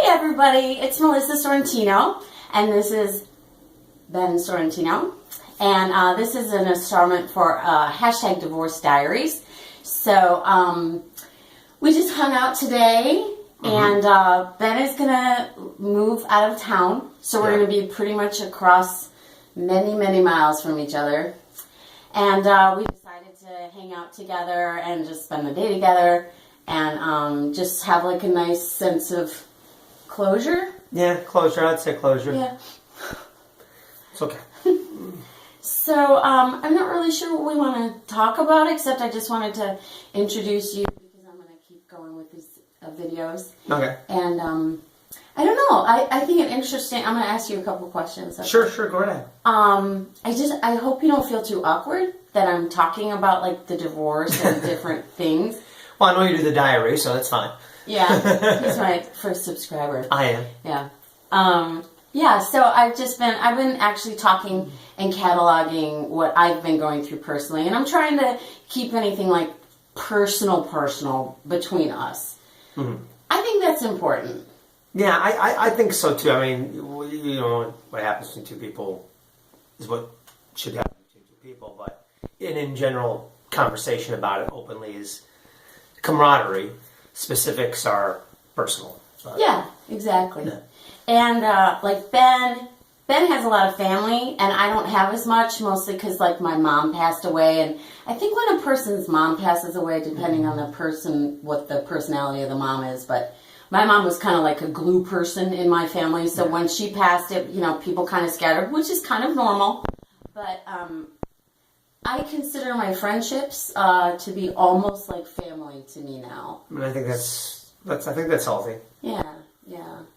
everybody, it's Melissa Sorrentino, and this is Ben Sorrentino, and this is an installment for hashtag Divorce Diaries. So we just hung out today, and Ben is going to move out of town, so we're going to be pretty much across many, many miles from each other, and we decided to hang out together and just spend the day together, and just have like a nice sense of closure? Yeah, closure. I'd say closure. Yeah. It's okay. So, I'm not really sure what we want to talk about, except I just wanted to introduce you because I'm going to keep going with these videos. Okay. And, I don't know. I think it's interesting. I'm going to ask you a couple questions. Sure, go ahead. I hope you don't feel too awkward that I'm talking about, like, the divorce and different things. Well, I know you do the diary, so that's fine. Yeah, he's my first subscriber. I am. Yeah. Yeah, so I've been actually talking and cataloging what I've been going through personally, and I'm trying to keep anything like personal between us. Mm-hmm. I think that's important. Yeah, I think so too. I mean, you know, what happens between two people is what should happen between two people, but in general, conversation about it openly is camaraderie. Specifics are personal. Yeah, exactly. Yeah. And like Ben has a lot of family, and I don't have as much, mostly because like my mom passed away, and I think when a person's mom passes away, depending on the person, what the personality of the mom is, but my mom was kind of like a glue person in my family, so when she passed, it, you know, people kind of scattered, which is kind of normal. But I consider my friendships to be almost like family to me now. I mean, I think that's healthy. Yeah.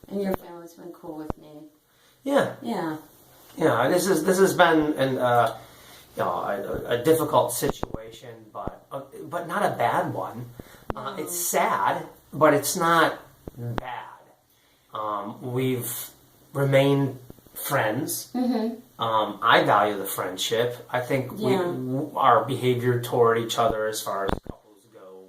And your family's been cool with me. Yeah. This has been a difficult situation, but not a bad one. No. It's sad, but it's not bad. We've remained friends. Mm-hmm. I value the friendship. I think our behavior toward each other as far as couples go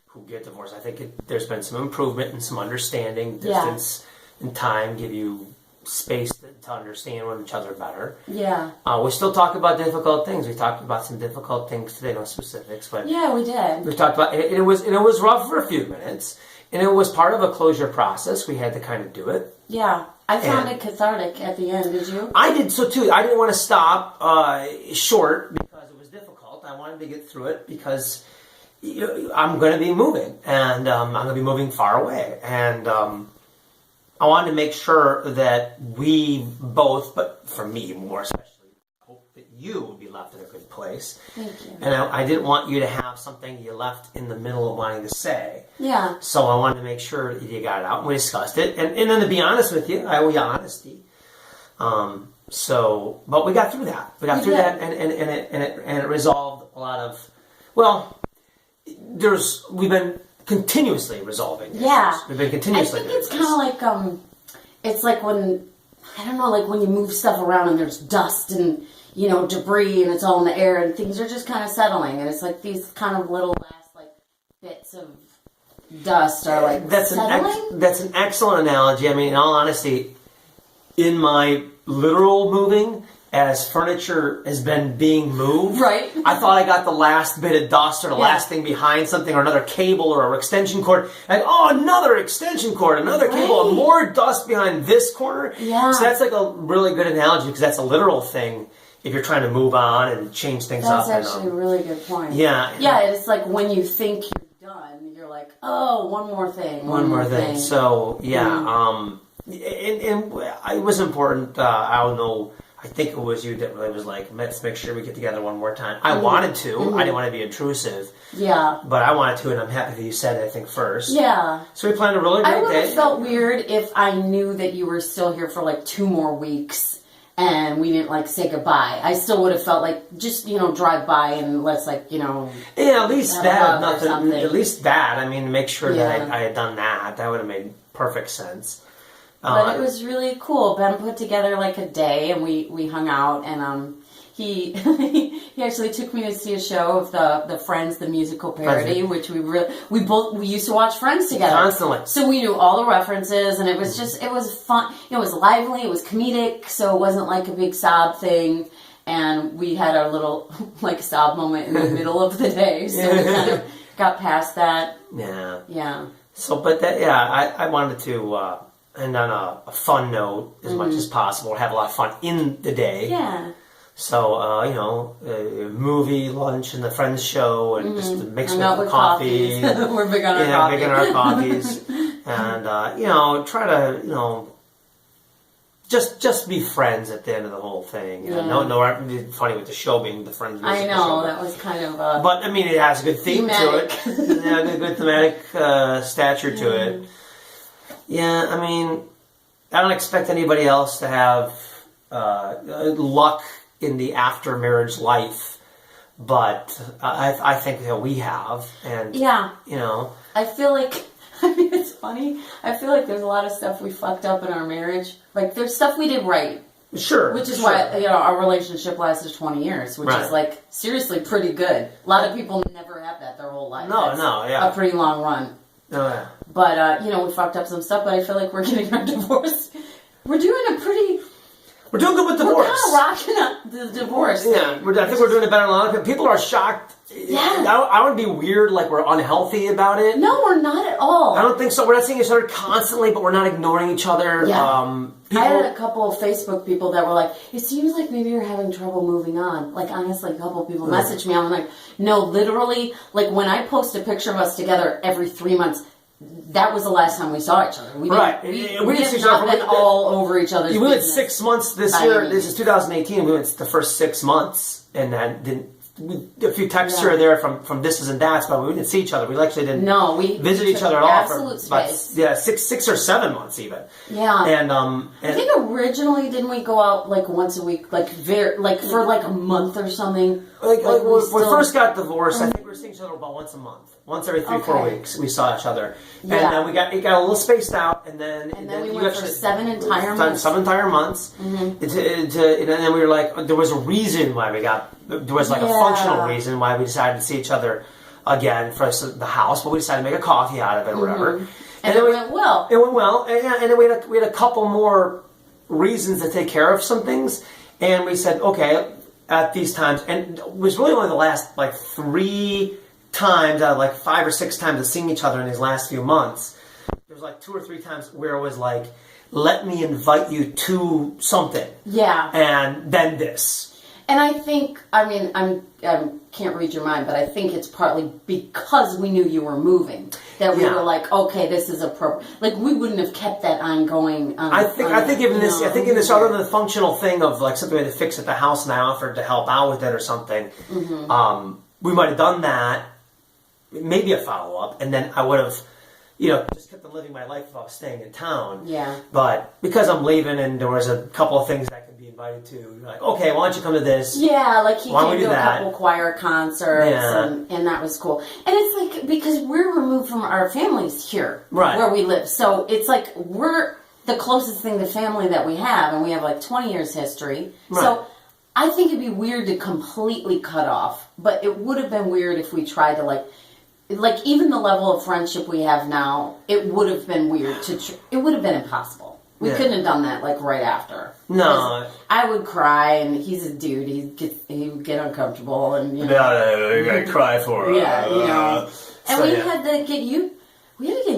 who get divorced, I think there's been some improvement and some understanding. Distance and time give you space to understand one each other better. Yeah. We still talk about difficult things. We talked about some difficult things today, no specifics, but yeah, we did. We talked about it. It was rough for a few minutes, and it was part of a closure process. We had to kind of do it. Yeah. I found it cathartic at the end, did you? I did so too. I didn't want to stop short because it was difficult. I wanted to get through it because I'm going to be moving, and I'm going to be moving far away. And I wanted to make sure that we both, but for me more especially, hope that you would be left in a good place. Thank you. And I didn't want you to have something you left in the middle of wanting to say. Yeah. So I wanted to make sure that you got it out, and we discussed it. And then to be honest with you, I owe you honesty. But we got through that. We got through that, and it resolved a lot of, we've been continuously resolving issues. Yeah. We've been continuously doing this. I think it's kind of like, it's like when, I don't know, like when you move stuff around and there's dust and, you know, debris and it's all in the air and things are just kind of settling. And it's like these kind of little last, like, bits of dust are like settling. That's an excellent analogy. I mean, in all honesty, in my literal moving, as furniture has been being moved, right? I thought I got the last bit of dust or the last thing behind something or another cable or an extension cord. Like, another extension cord, another cable, and more dust behind this corner. Yeah. So that's like a really good analogy because that's a literal thing if you're trying to move on and change things up. That's actually a really good point. Yeah. Yeah, it's like when you think you're done, you're like, one more thing. One more thing. So, and it was important. I don't know. I think it was you that really was like, let's make sure we get together one more time. I wanted to. Mm-hmm. I didn't want to be intrusive. Yeah. But I wanted to, and I'm happy that you said it, I think, first. Yeah. So we planned a really great day. I would have felt weird if I knew that you were still here for like 2 more weeks and we didn't like say goodbye. I still would have felt like just, drive by and let's like, Yeah, at least that. At least that. I mean, make sure that I had done that. That would have made perfect sense. But it was really cool. Ben put together like a day and we hung out and he he actually took me to see a show of the Friends, the musical parody, which we used to watch Friends together constantly. So we knew all the references, and it was fun. It was lively, it was comedic, so it wasn't like a big sob thing. And we had our little like sob moment in the middle of the day, so we kind of got past that. Yeah. Yeah. So, but I wanted to end on a fun note as much as possible, have a lot of fun in the day. Yeah. So, movie, lunch, and the friends show, and just mix with the coffee. We're big on our coffee. Big on our coffees. And, try to, just be friends at the end of the whole thing. Yeah. No, funny with the show being the Friends musical I know, show. that was kind of But, I mean, it has a good theme thematic. to it. Yeah, a good thematic stature to it. Yeah, I mean, I don't expect anybody else to have luck in the after marriage life, but I think that we have, and I feel like it's funny. I feel like there's a lot of stuff we fucked up in our marriage. Like there's stuff we did right, sure, which is why our relationship lasted 20 years, which is like seriously pretty good. A lot of people never have that their whole life. That's a pretty long run. Oh yeah, but we fucked up some stuff. But I feel like we're getting our divorce. We're doing We're doing good with divorce. We're kind of rocking up the divorce. Yeah, I think we're doing it better than a lot of people. People are shocked. Yeah. I want to be weird, like we're unhealthy about it. No, we're not at all. I don't think so. We're not seeing each other constantly, but we're not ignoring each other. Yeah. I had a couple of Facebook people that were like, it seems like maybe you're having trouble moving on. Like, honestly, a couple of people messaged me. I'm like, no, literally, like when I post a picture of us together every 3 months, that was the last time we saw each other. We have not been all over each other's We went business 6 months this year. This is 2018. We went the first 6 months, and then didn't. A few texts here or there from this and that, but we didn't see each other. We actually didn't visit each other at all absolute for space. 6 or 7 months even. Yeah, and I think originally didn't we go out like once a week, like for like a month or something? Like when we first got divorced, I think we were seeing each other about once a month. Once every 3-4 weeks, we saw each other, and then it got a little spaced out, and then we went for 7 entire months. 7 entire months, and then we were like, there was a reason why we got. There was like a functional reason why we decided to see each other again for the house, but we decided to make a coffee out of it or whatever. And it went well. It went well, and then we had a couple more reasons to take care of some things, and we said, okay, at these times, and it was really only the last like 3 times out of like 5 or 6 times of seeing each other in these last few months. There was like 2 or 3 times where it was like, let me invite you to something. Yeah. And then this. And I think, I can't read your mind, but I think it's partly because we knew you were moving that we were like, okay, this is appropriate. Like we wouldn't have kept that ongoing. I think in this other than the functional thing of like something we had to fix at the house, and I offered to help out with it or something. We might have done that, maybe a follow up, and then I would have, just kept on living my life if I was staying in town. Yeah. But because I'm leaving, and there was a couple of things that be invited to. You're like, okay, why don't you come to this? Yeah, like he came to a couple choir concerts, and that was cool. And it's like, because we're removed from our families here, where we live. So it's like, we're the closest thing to family that we have, and we have like 20 years history. Right. So I think it'd be weird to completely cut off, but it would have been weird if we tried to like even the level of friendship we have now, it would have been weird it would have been impossible. We couldn't have done that like right after. No, I would cry, and he's a dude. He would get uncomfortable, and you gotta cry for him. Yeah, and we had to get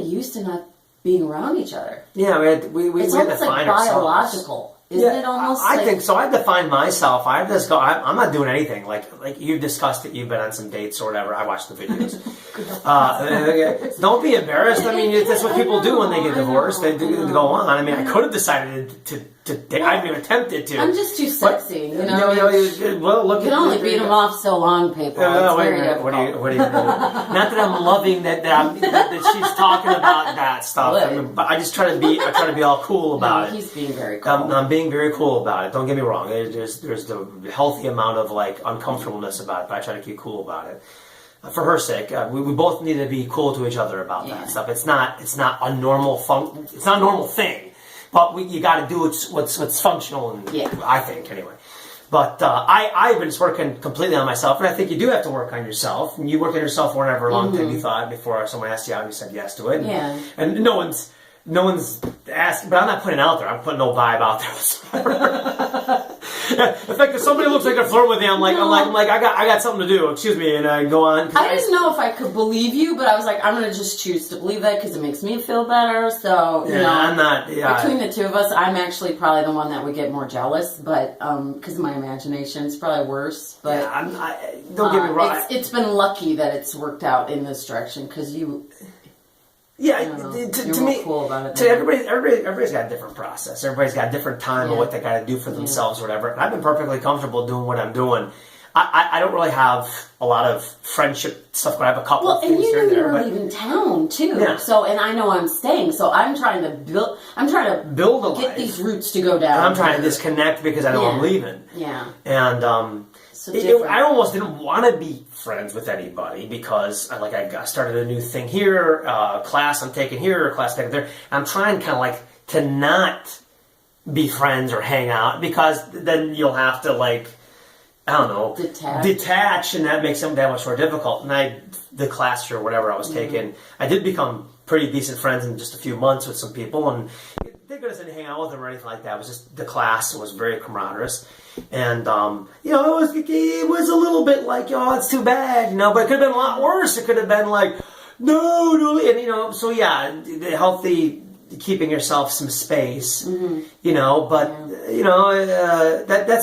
used to not being around each other. Yeah, we it's had to almost find like ourselves. biological. Isn't it almost? I think so. I had to find myself. I just go. I'm not doing anything. Like you've discussed it. You've been on some dates or whatever. I watched the videos. Don't be embarrassed. I mean, that's what people do when they get divorced. They go on. I mean, I could have decided to I haven't even attempted to. I'm just too sexy. Well, look. You can only beat them off so long, people. What are you doing? Not that I'm loving that she's talking about that stuff. But I just try to be all cool about it. He's being very cool. I'm being very cool about it. Don't get me wrong. There's the healthy amount of like uncomfortableness about it, but I try to keep cool about it. For her sake, we both need to be cool to each other about that stuff. It's not a normal it's not a normal thing, but you got to do what's functional, and I think anyway. But I've been just working completely on myself, and I think you do have to work on yourself. And you work on yourself for whatever long time you thought before someone asked you out and you said yes to it. And no one's asking, but I'm not putting it out there. I'm putting no vibe out there whatsoever. In fact, if somebody looks like they're flirting with me, I'm like, I got something to do. Excuse me, and I go on. I didn't know if I could believe you, but I was like, I'm gonna just choose to believe that because it makes me feel better. So you know, I'm not. Yeah, between the two of us, I'm actually probably the one that would get more jealous, but because of my imagination, it's probably worse. But don't get me wrong. It's been lucky that it's worked out in this direction because you. Yeah, to me, cool about it, everybody's got a different process. Everybody's got a different time of what they got to do for themselves or whatever. And I've been perfectly comfortable doing what I'm doing. I don't really have a lot of friendship stuff, but I have a couple of things here and there. Well, and you're leaving town too. Yeah. So, and I know I'm staying, so I'm trying to build a life. Get these roots to go down. And I'm trying to disconnect because I know I'm leaving. Yeah. And I almost didn't want to be friends with anybody because I started a new thing here, class I'm taking here, class I'm taking there. I'm trying kind of like to not be friends or hang out because then you'll have to I don't know, detach, and that makes it that much more difficult. And the class or whatever I was taking, I did become pretty decent friends in just a few months with some people, and thank goodness I didn't hang out with them or anything like that. It was just the class was very camaraderie, and it was a little bit like, oh, it's too bad, but it could have been a lot worse. It could have been like, no, and so yeah, the healthy. Keeping yourself some space, that's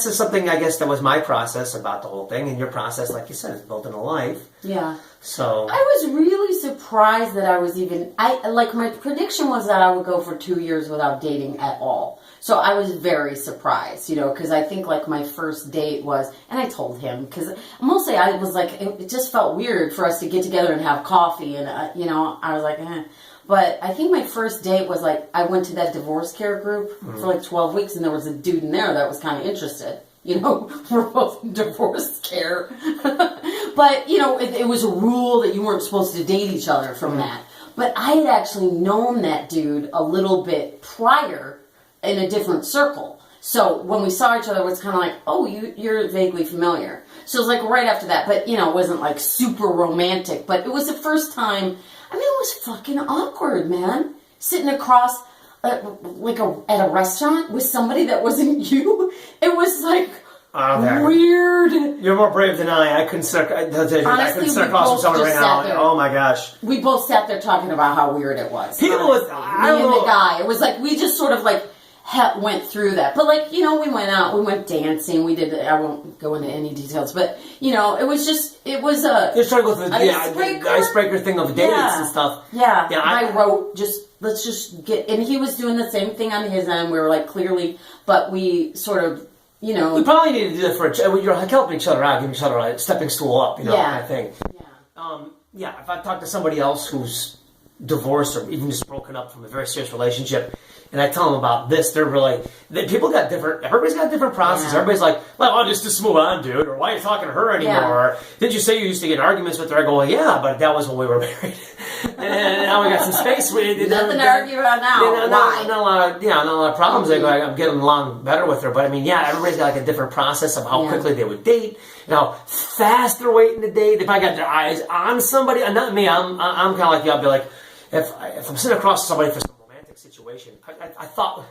just something I guess that was my process about the whole thing, and your process, like you said, is building a life. Yeah. So I was really surprised that I was my prediction was that I would go for 2 years without dating at all. So I was very surprised, because I think my first date was, and I told him, because mostly I was like, it just felt weird for us to get together and have coffee, and I was like, eh. But I think my first date was I went to that divorce care group for 12 weeks, and there was a dude in there that was kind of interested. We're both in divorce care. But, it was a rule that you weren't supposed to date each other from that. But I had actually known that dude a little bit prior in a different circle. So when we saw each other, it was kind of like, oh, you're vaguely familiar. So it was right after that. But, it wasn't super romantic. But it was the first time. I mean, it was fucking awkward, man. Sitting across, at a restaurant with somebody that wasn't you. It was weird. You're more brave than I. I couldn't sit across from someone right now. Oh my gosh. We both sat there talking about how weird it was. Me and the guy. It was we just sort of went through that. But we went out, we went dancing, we did, I won't go into any details, but it was a... You're trying to go through the icebreaker thing of dates and stuff. Yeah. I wrote, let's just get, and he was doing the same thing on his end. We were clearly, but we sort of, We probably need to do that you're helping each other out, giving each other a stepping stool up, kind of thing. Yeah. If I talk to somebody else who's divorced or even just broken up from a very serious relationship, and I tell them about this, everybody's got different processes. Yeah. Everybody's like, well, I'll just move on, dude, or why are you talking to her anymore? Yeah. Or, didn't you say you used to get in arguments with her? I go, well, yeah, but that was when we were married. and now we got some space. Nothing to argue about now. Not a lot of problems. Mm-hmm. I'm getting along better with her. But I mean, everybody's got a different process of how quickly they would date, how fast they're waiting to date. If I got their eyes on somebody, not me, I'm kind of like you. I'll be like, if I'm sitting across somebody for some romantic situation, I thought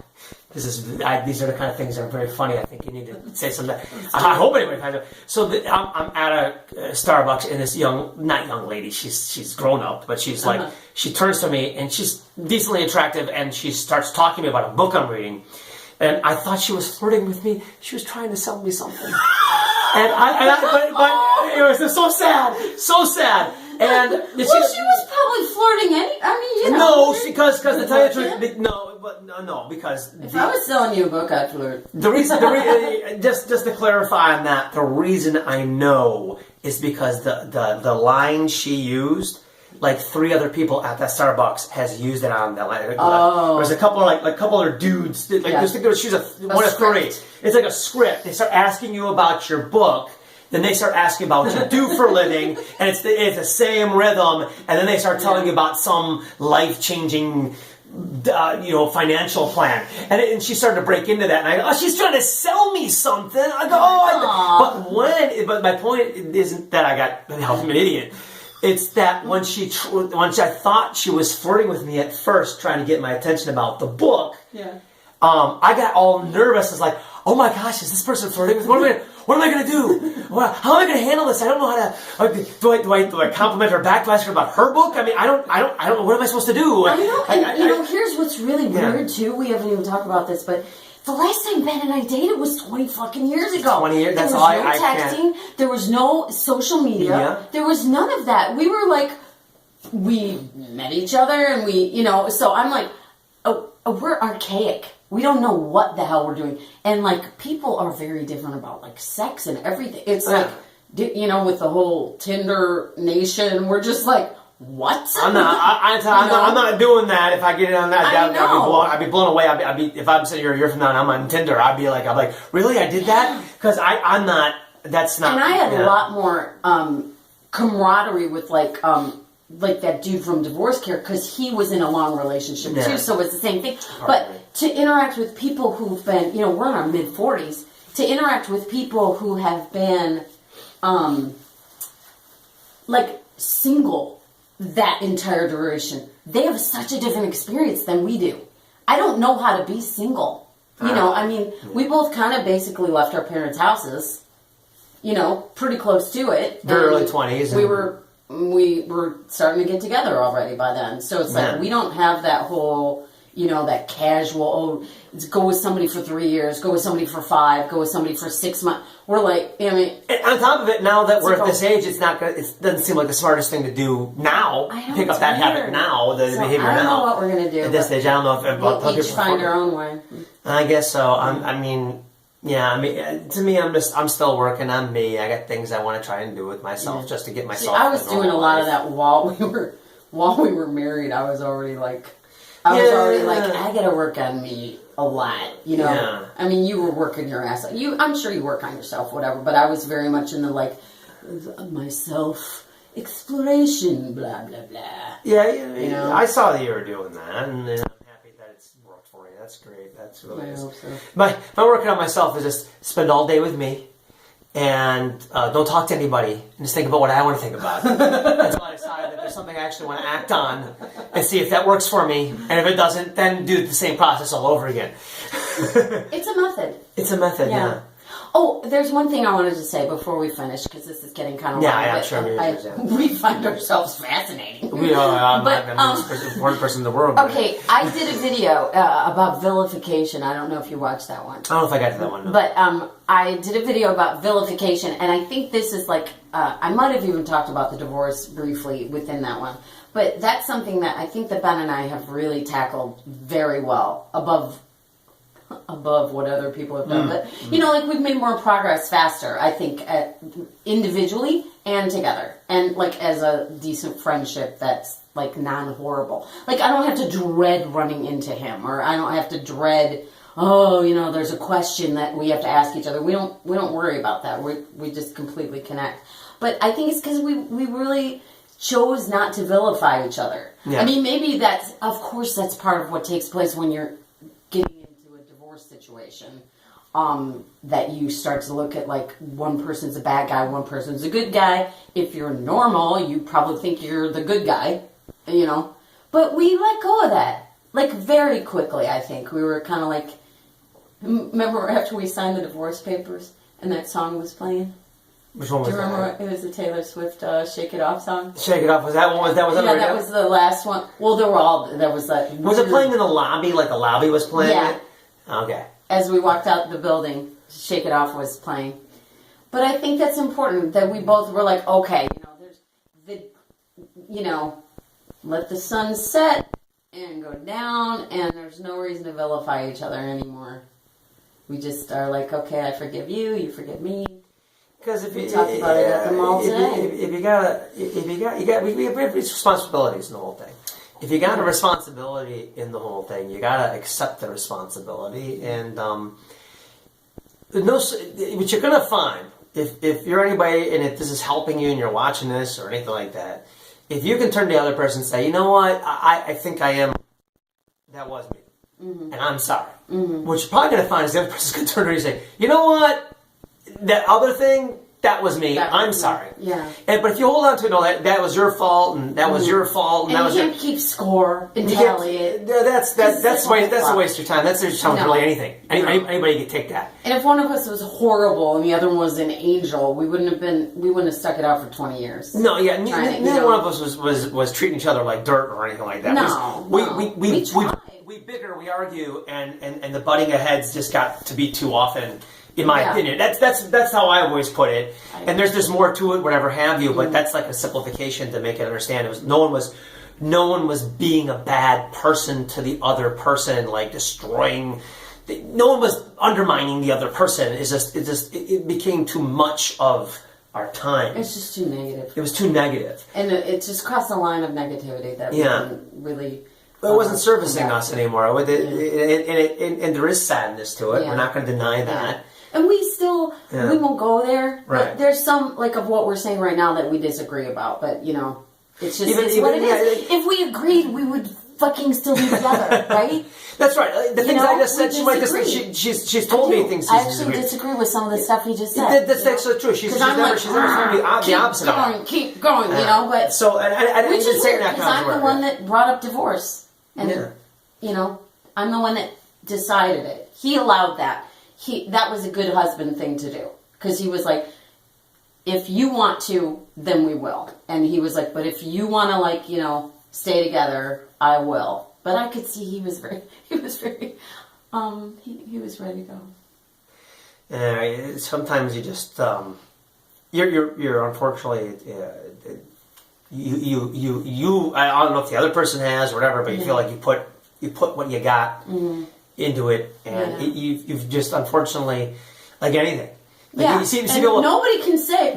these are the kind of things that are very funny. I think you need to say something. I hope anybody finds it. So I'm at a Starbucks, and this not young lady, she's grown up, but she's she turns to me, and she's decently attractive, and she starts talking to me about a book I'm reading, and I thought she was flirting with me. She was trying to sell me something, but it was so sad. And she was probably flirting. No, because to tell you the truth, no, because if I was selling you a book, I'd flirt. The reason, just to clarify on that, the reason I know is because the line she used, 3 other people at that Starbucks has used it on that line. There's a couple of dudes. She's one of 3. It's like a script. They start asking you about your book. Then they start asking about what you do for a living, and it's the same rhythm. And then they start telling you about some life-changing financial plan. And she started to break into that, and I go, oh, she's trying to sell me something. I go, but my point isn't that I got I'm an idiot. It's that when I thought she was flirting with me at first, trying to get my attention about the book, I got all nervous. I was like, oh my gosh, is this person flirting with me? What am I going to do? How am I going to handle this? I don't know how to. Do I compliment her back? Do I ask her about her book? I mean, I don't know. What am I supposed to do? I know. Here's what's really weird too. We haven't even talked about this, but the last time Ben and I dated was 20 fucking years ago. 20 years. That's all. There was no texting. There was no social media. Yeah. There was none of that. We were like, we met each other, and we, So I'm like, we're archaic. We don't know what the hell we're doing. And, like, people are very different about, like, sex and everything. It's like, with the whole Tinder nation, we're just like, what? I'm not doing that. If I get in on that, I'd be blown away. If I'm sitting here a year from now and I'm on Tinder, I'd be like, really? I did that? Because I'm not, that's not. And I had a lot more camaraderie with, like that dude from Divorce Care, because he was in a long relationship too, so it's the same thing. But to interact with people who've been, we're in our mid-40s, to interact with people who have been, like, single that entire duration, they have such a different experience than we do. I don't know how to be single. We both kind of basically left our parents' houses, pretty close to it. Very early 20s. We were starting to get together already by then. So it's like, we don't have that whole, that casual, go with somebody for 3 years, go with somebody for 5, go with somebody for 6 months. We're like, And on top of it, now that we're at this age, it doesn't seem like the smartest thing to do now. Pick up that habit now, behavior now. I don't know what we're going to do. At this stage, I don't know if we'll each find our own way. I guess so. To me, I'm still working on me. I got things I want to try and do with myself just to get myself. I was doing a lot of that while we were married. I was already like, I gotta work on me a lot. Yeah. You were working your ass off. I'm sure you work on yourself, whatever. But I was very much in the myself exploration, blah blah blah. Yeah, I saw that you were doing that, and I'm happy that it's worked for you. That's great. That's really nice. I hope so. My working on myself is just spend all day with me, and don't talk to anybody, and just think about what I want to think about. Until I decide that there's something I actually want to act on, and see if that works for me. And if it doesn't, then do the same process all over again. It's a method. It's a method, yeah. Oh, there's one thing I wanted to say before we finish, because this is getting kind of long. Yeah, sure. We find ourselves fascinating. We are. I'm the most important person in the world. Okay, I did a video about vilification. I don't know if you watched that one. I don't know if I got to that one. No. But I did a video about vilification, and I think this is like, I might have even talked about the divorce briefly within that one. But that's something that I think that Ben and I have really tackled very well, above what other people have done. But, we've made more progress faster, I think, individually and together. And, as a decent friendship that's, non-horrible. I don't have to dread running into him, or I don't have to dread, there's a question that we have to ask each other. We don't worry about that. We just completely connect. But I think it's because we really chose not to vilify each other. Yeah. Maybe that's part of what takes place when you're getting situation, that you start to look at one person's a bad guy, one person's a good guy. If you're normal, you probably think you're the good guy, but we let go of that very quickly. I think we were kind of remember after we signed the divorce papers and that song was playing? Which one was that? Do you remember? It was the Taylor Swift "Shake It Off" song. Shake It Off, was that one? That was the last one. Well, there were all. There was that. Was it playing in the lobby? The lobby was playing? Yeah. Okay. As we walked out the building, Shake It Off was playing. But I think that's important that we both were okay, let the sun set and go down, and there's no reason to vilify each other anymore. We just are okay, I forgive you, you forgive me. Because if we talked about it at the mall today. We have responsibilities in the whole thing. If you got a responsibility in the whole thing, you gotta accept the responsibility, and what you're gonna find, if you're anybody, and if this is helping you, and you're watching this or anything like that, if you can turn to the other person and say, you know what, I think I am that was me. And I'm sorry. What you're probably going to find is the other person's going to turn around and say, you know what? That other thing, that was me. I'm sorry. Yeah. But if you hold on to it, no, that was your fault, and that was your fault, and that was you can't keep score and tally it. That's a waste of your time. That's a waste of time for really anything. Anybody can take that. And if one of us was horrible and the other one was an angel, we wouldn't have stuck it out for 20 years. No, yeah, neither one of us was treating each other like dirt or anything like that. No, we bicker, we argue, and the butting of heads just got to be too often. In my opinion, that's how I always put it. And there's more to it, whatever have you. But that's like a simplification to make it understand. It was no one was being a bad person to the other person, like destroying. No one was undermining the other person. It became too much of our time. It's just too negative. It was too negative, and it just crossed the line of negativity that we didn't really. It wasn't servicing us anymore. And there is sadness to it. We're not going to deny that. And we still, we won't go there. Right. But there's some, like, of what we're saying right now that we disagree about. But, it's just it's what it is. If we agreed, we would fucking still be together, right? That's right. The things I just said, she's told me things I actually disagree with some of the stuff he just said. That's actually true. She's never told me the opposite of it. Keep going, but... So, and I didn't even say that because I'm the one that brought up divorce. And, I'm the one that decided it. He allowed that. That was a good husband thing to do. Because he was like, if you want to, then we will. And he was like, but if you want to, stay together, I will. But I could see he was ready to go. Sometimes you just, you're unfortunately, you, I don't know if the other person has or whatever, but you feel like you put what you got into it, and you've just unfortunately, like anything. Like, you see people, nobody can say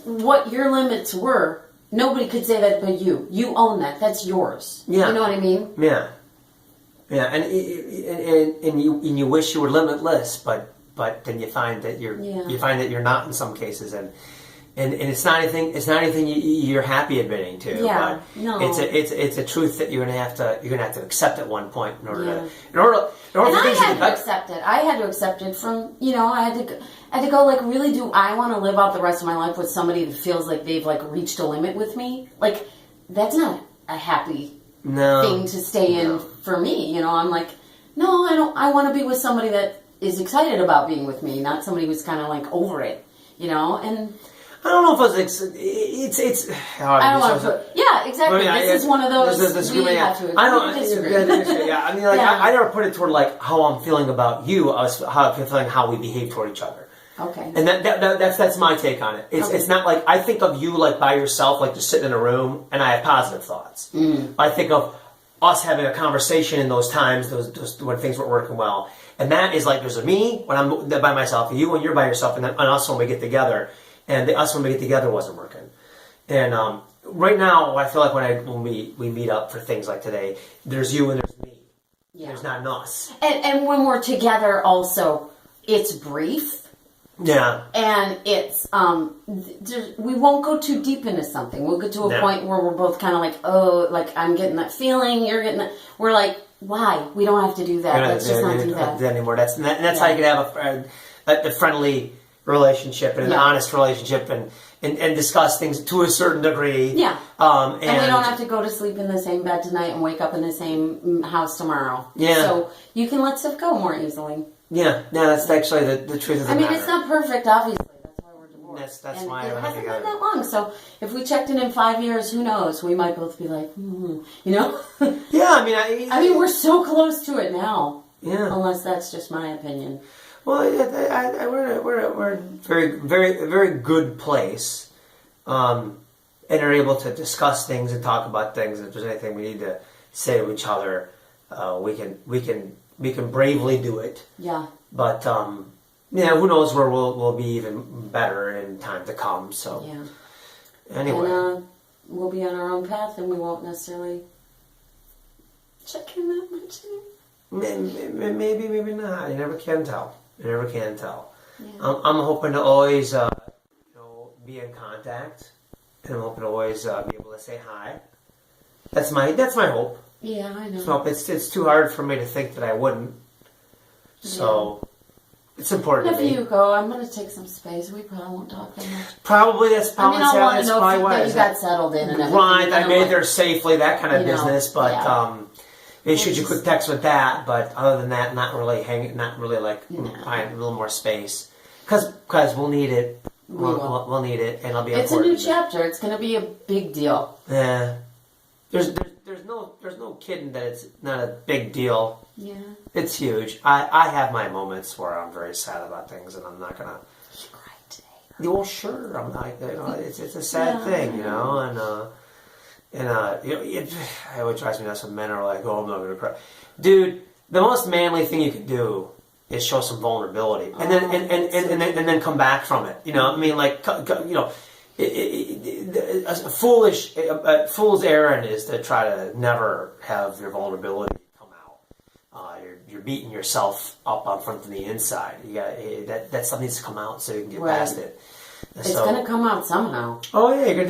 what your limits were. Nobody could say that but you. You own that. That's yours. Yeah. You know what I mean? Yeah. Yeah, and you wish you were limitless, but then you find that you're not in some cases, and it's not anything you're happy admitting to. Yeah, but no. It's a truth that you're gonna have to accept at one point in order to I had to accept it. I had to accept it from I had to go like, really, do I want to live out the rest of my life with somebody that feels like they've like reached a limit with me? Like, that's not a happy thing to stay in for me. I'm like, no, I don't. I want to be with somebody that is excited about being with me, not somebody who's kind of like over it. And I don't know if it's. I don't want to. Yeah, exactly. This is one of those. We have to. I don't disagree. I mean, I never put it toward like how I'm feeling about you. How I'm feeling, how we behave toward each other. Okay. And that's my take on it. It's not like I think of you like by yourself, like just sitting in a room, and I have positive thoughts. I think of us having a conversation in those times, those when things weren't working well, and that is like there's a me when I'm by myself, you when you're by yourself, and then us when we get together. And us when we get together wasn't working. And right now, I feel like when we meet up for things like today, there's you and there's me. Yeah. There's not an us. And when we're together, also, it's brief. Yeah. And it's we won't go too deep into something. We'll get to a point where we're both kind of like, oh, like I'm getting that feeling, you're getting that. We're like, why? We don't have to do that. Let's just not do that anymore. That's how you can have a friendly relationship and an honest relationship and discuss things to a certain degree. Yeah. And we don't have to go to sleep in the same bed tonight and wake up in the same house tomorrow. Yeah. So you can let stuff go more easily. Yeah. No, that's actually the truth of the matter. It's not perfect, obviously. That's why we're divorced. That's and why it hasn't been that long. So if we checked in 5 years, who knows? We might both be like, Yeah. I mean, we're so close to it now. Yeah. Unless that's just my opinion. Well, we're a very, very, very good place, and are able to discuss things and talk about things. If there's anything we need to say to each other, we can bravely do it. Yeah. But who knows where we'll be even better in time to come. So anyway, and, we'll be on our own path, and we won't necessarily check in that much. Maybe not. You never can tell. Yeah. I'm hoping to always, be in contact, and I'm hoping to always be able to say hi. That's my hope. Yeah, I know. So it's too hard for me to think that I wouldn't. So it's important If to me. you go, I'm going to take some space. We probably won't talk that much. Probably that's probably I want to know why if you got settled in and everything. Right, I made there safely, that kind of business, but they shoot you a quick text with that. But other than that, not really like find a little more space because we'll need it. We'll need it, and it'll be. It's important. a new chapter. It's going to be a big deal. Yeah, there's no kidding that it's not a big deal. Yeah, it's huge. I have my moments where I'm very sad about things, and I'm not gonna. You cried today. Well, sure. I'm not. It's a sad thing, and it would drive me nuts when men are like, "Oh, I'm not gonna cry." Dude, the most manly thing you can do is show some vulnerability, and then come back from it. I mean, like, a fool's errand is to try to never have your vulnerability come out. You're beating yourself up on from the inside. You got that stuff needs to come out so you can get past it. It's gonna come out somehow. Oh yeah, you're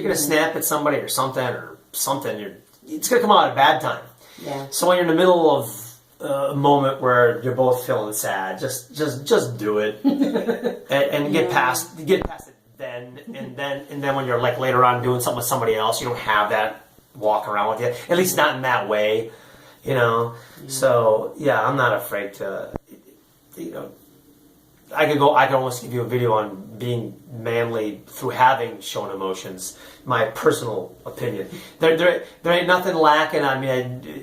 gonna snap at somebody or something. It's gonna come out at a bad time. Yeah. So when you're in the middle of a moment where you're both feeling sad, just do it and get past it then, and then when you're like later on doing something with somebody else, you don't have that walk around with you. At least not in that way, So yeah, I'm not afraid to, I could almost give you a video on being manly through having shown emotions. My personal opinion. There ain't nothing lacking on me.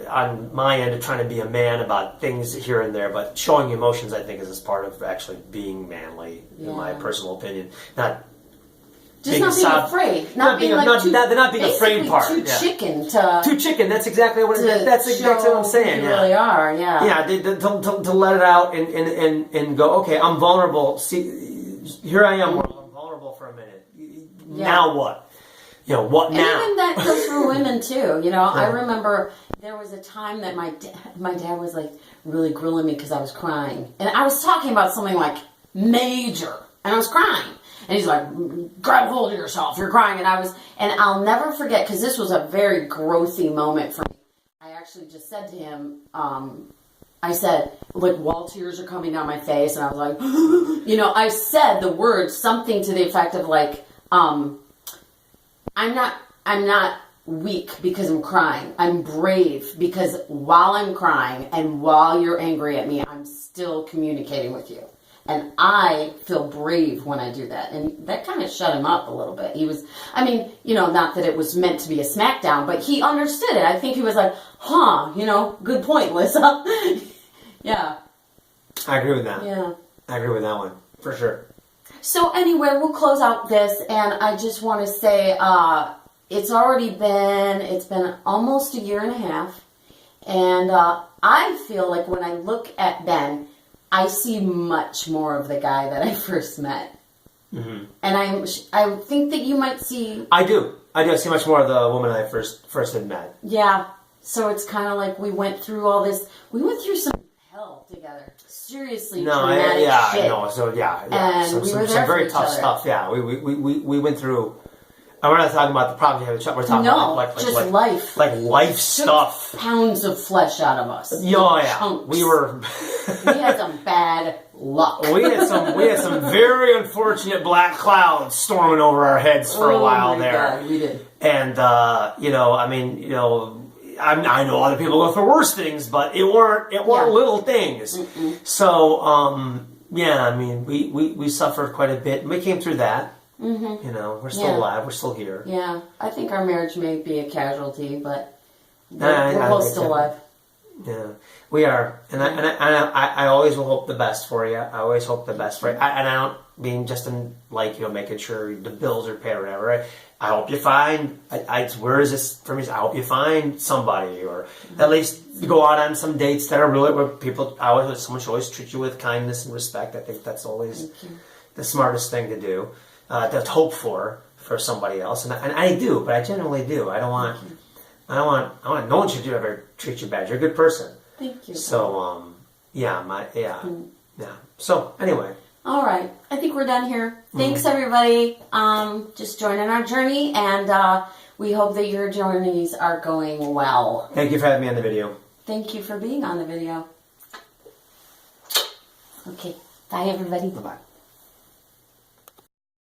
On my end of trying to be a man about things here and there, but showing emotions, I think, is part of actually being manly, in my personal opinion. Not being afraid. Not being afraid part. Too chicken. Too chicken. That's exactly what I'm saying. You really are. Yeah. Yeah. To let it out and go. Okay, I'm vulnerable. See, here I am. I'm vulnerable for a minute. Now what? What now? And even that goes for women too. I remember there was a time that my dad was like really grilling me because I was crying, and I was talking about something like major, and I was crying, and he's like, "Grab hold of yourself, you're crying," and I'll never forget because this was a very growthy moment for me. I actually just said to him, I said, like, wall tears are coming down my face, and I was like, I said the words something to the effect of like, I'm not weak because I'm crying. I'm brave because while I'm crying and while you're angry at me, I'm still communicating with you. And I feel brave when I do that. And that kind of shut him up a little bit. He was, not that it was meant to be a smackdown, but he understood it. I think he was like, good point, Lisa. Yeah. I agree with that. Yeah. I agree with that one, for sure. So anyway, we'll close out this, and I just want to say it's been almost a year and a half, and I feel like when I look at Ben, I see much more of the guy that I first met. Mm-hmm. And I think that you might see... I do see much more of the woman I first had met. Yeah, so it's kind of like we went through all this, we went through some hell together. Seriously, traumatic shit. And we were there some very tough stuff. Yeah, we went through. And we're not talking about the problems you have with Chuck. We're talking about like life, like life stuff. Pounds of flesh out of us. Yeah. Chunks. We had some bad luck. We had some very unfortunate black clouds storming over our heads for a while there. God, we did. And I know other people go through worse things, but it weren't little things. Mm-mm. So, we suffered quite a bit, and we came through that. Mm-hmm. We're still alive, we're still here. Yeah, I think our marriage may be a casualty, but we're both still alive. Yeah, we are, and I always will hope the best for you. I always hope the best for you, and I don't mean just in making sure the bills are paid or whatever. Right? I hope you find. Where is this for me? I hope you find somebody, or at least you go out on some dates that are really where people. Someone should always treat you with kindness and respect. I think that's always the smartest thing to do. To hope for somebody else, and I do, but I genuinely do. I want no one should ever treat you bad. You're a good person. Thank you. So So anyway. All right. I think we're done here. Thanks everybody. Just joining our journey, and We hope that your journeys are going well. Thank you for having me on the video. Thank you for being on the video. Okay, bye everybody. Bye-bye.